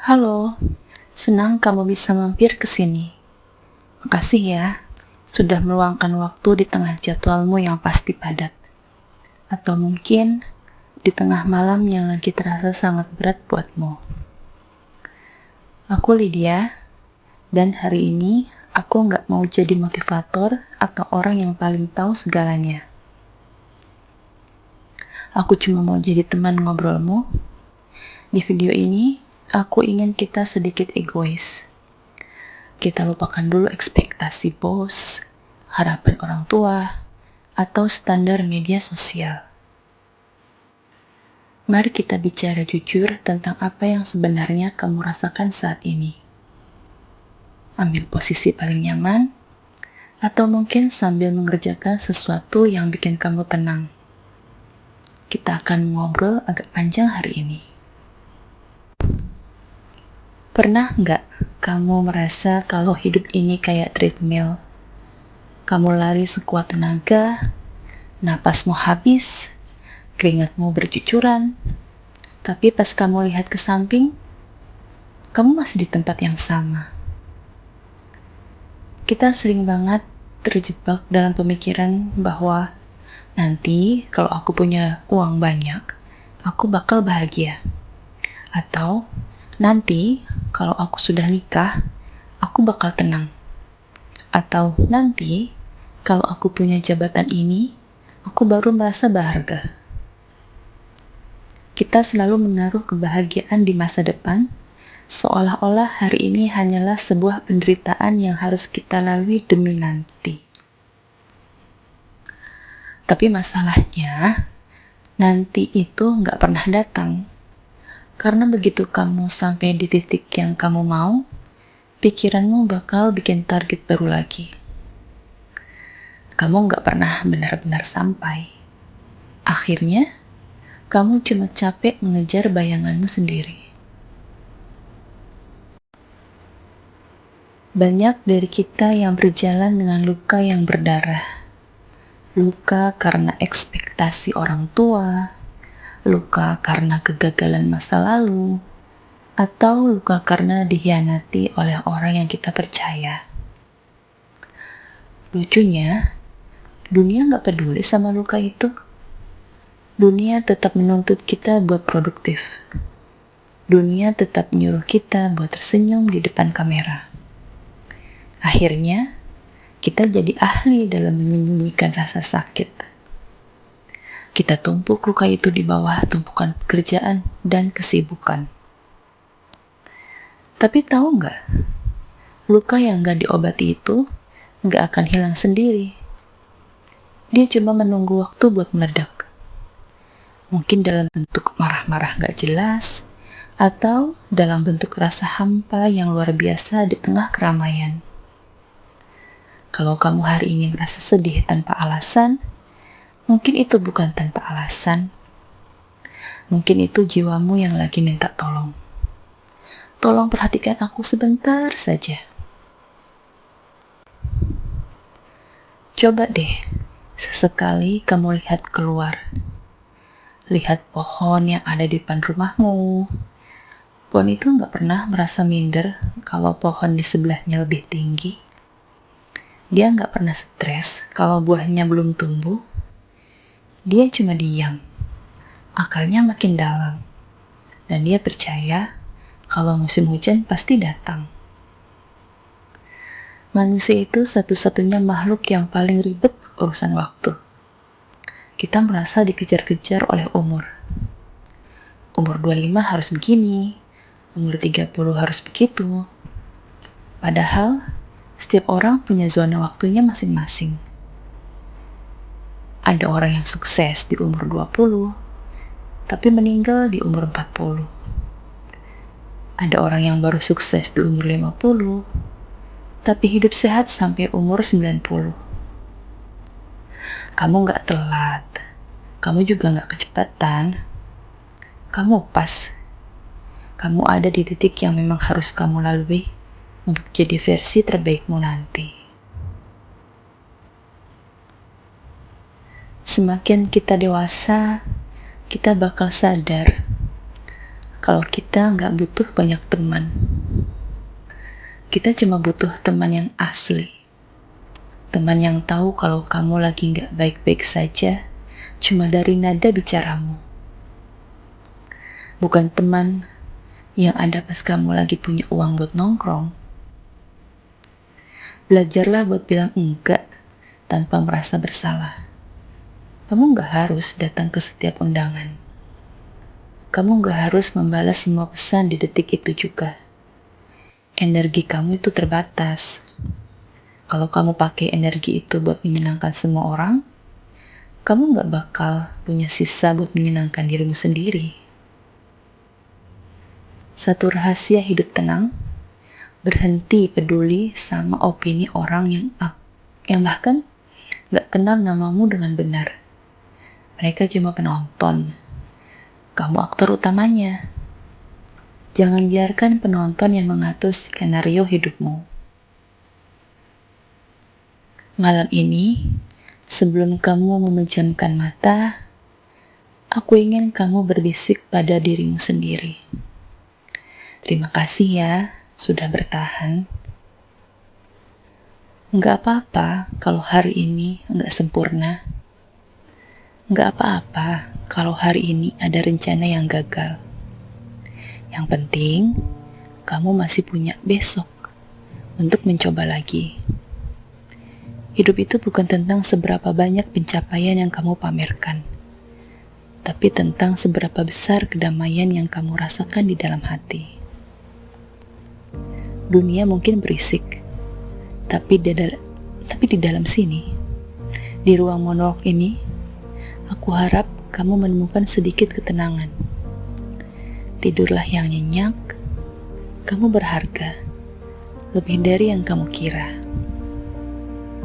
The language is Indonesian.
Halo, senang kamu bisa mampir ke sini. Makasih ya, sudah meluangkan waktu di tengah jadwalmu yang pasti padat. Atau mungkin di tengah malam yang lagi terasa sangat berat buatmu. Aku Lydia, dan hari ini aku nggak mau jadi motivator atau orang yang paling tahu segalanya. Aku cuma mau jadi teman ngobrolmu. Di video ini, aku ingin kita sedikit egois. Kita lupakan dulu ekspektasi bos, harapan orang tua, atau standar media sosial. Mari kita bicara jujur tentang apa yang sebenarnya kamu rasakan saat ini. Ambil posisi paling nyaman, atau mungkin sambil mengerjakan sesuatu yang bikin kamu tenang. Kita akan ngobrol agak panjang hari ini. Pernah nggak kamu merasa kalau hidup ini kayak treadmill? Kamu lari sekuat tenaga, napasmu habis, keringatmu bercucuran, tapi pas kamu lihat ke samping, kamu masih di tempat yang sama. Kita sering banget terjebak dalam pemikiran bahwa nanti kalau aku punya uang banyak, aku bakal bahagia. Atau nanti kalau aku sudah nikah, aku bakal tenang. Atau nanti kalau aku punya jabatan ini, aku baru merasa berharga. Kita selalu menaruh kebahagiaan di masa depan, seolah-olah hari ini hanyalah sebuah penderitaan yang harus kita lalui demi nanti. Tapi masalahnya, nanti itu nggak pernah datang. Karena begitu kamu sampai di titik yang kamu mau, pikiranmu bakal bikin target baru lagi. Kamu nggak pernah benar-benar sampai. Akhirnya, kamu cuma capek mengejar bayanganmu sendiri. Banyak dari kita yang berjalan dengan luka yang berdarah. Luka karena ekspektasi orang tua, luka karena kegagalan masa lalu, atau luka karena dikhianati oleh orang yang kita percaya. Lucunya, dunia nggak peduli sama luka itu. Dunia tetap menuntut kita buat produktif. Dunia tetap menyuruh kita buat tersenyum di depan kamera. Akhirnya, kita jadi ahli dalam menyembunyikan rasa sakit. Kita tumpuk luka itu di bawah tumpukan pekerjaan dan kesibukan. Tapi tahu nggak, luka yang nggak diobati itu nggak akan hilang sendiri. Dia cuma menunggu waktu buat meledak. Mungkin dalam bentuk marah-marah nggak jelas, atau dalam bentuk rasa hampa yang luar biasa di tengah keramaian. Kalau kamu hari ini merasa sedih tanpa alasan, mungkin itu bukan tanpa alasan. Mungkin itu jiwamu yang lagi minta tolong. Tolong perhatikan aku sebentar saja. Coba deh, sesekali kamu lihat keluar. Lihat pohon yang ada di depan rumahmu. Pohon itu nggak pernah merasa minder kalau pohon di sebelahnya lebih tinggi. Dia nggak pernah stres kalau buahnya belum tumbuh. Dia cuma diam. Akalnya makin dalam. Dan dia percaya kalau musim hujan pasti datang. Manusia itu satu-satunya makhluk yang paling ribet urusan waktu. Kita merasa dikejar-kejar oleh umur. Umur 25 harus begini, umur 30 harus begitu. Padahal, setiap orang punya zona waktunya masing-masing. Ada orang yang sukses di umur 20, tapi meninggal di umur 40. Ada orang yang baru sukses di umur 50, tapi hidup sehat sampai umur 90. Kamu gak telat, kamu juga gak kecepatan. Kamu pas. Kamu ada di titik yang memang harus kamu lalui untuk jadi versi terbaikmu nanti. Semakin kita dewasa, kita bakal sadar kalau kita nggak butuh banyak teman. Kita cuma butuh teman yang asli. Teman yang tahu kalau kamu lagi nggak baik-baik saja, cuma dari nada bicaramu. Bukan teman yang ada pas kamu lagi punya uang buat nongkrong. Belajarlah buat bilang enggak tanpa merasa bersalah. Kamu nggak harus datang ke setiap undangan. Kamu nggak harus membalas semua pesan di detik itu juga. Energi kamu itu terbatas. Kalau kamu pakai energi itu buat menyenangkan semua orang, kamu nggak bakal punya sisa buat menyenangkan dirimu sendiri. Satu rahasia hidup tenang, berhenti peduli sama opini orang yang bahkan nggak kenal namamu dengan benar. Mereka cuma penonton. Kamu aktor utamanya. Jangan biarkan penonton yang mengatur skenario hidupmu. Malam ini, sebelum kamu memejamkan mata, aku ingin kamu berbisik pada dirimu sendiri. Terima kasih ya, sudah bertahan. Nggak apa-apa kalau hari ini nggak sempurna. Nggak apa-apa kalau hari ini ada rencana yang gagal. Yang penting, kamu masih punya besok untuk mencoba lagi. Hidup itu bukan tentang seberapa banyak pencapaian yang kamu pamerkan, tapi tentang seberapa besar kedamaian yang kamu rasakan di dalam hati. Dunia mungkin berisik, tapi di dalam sini, di ruang monolog ini, aku harap kamu menemukan sedikit ketenangan. Tidurlah yang nyenyak, kamu berharga, lebih dari yang kamu kira.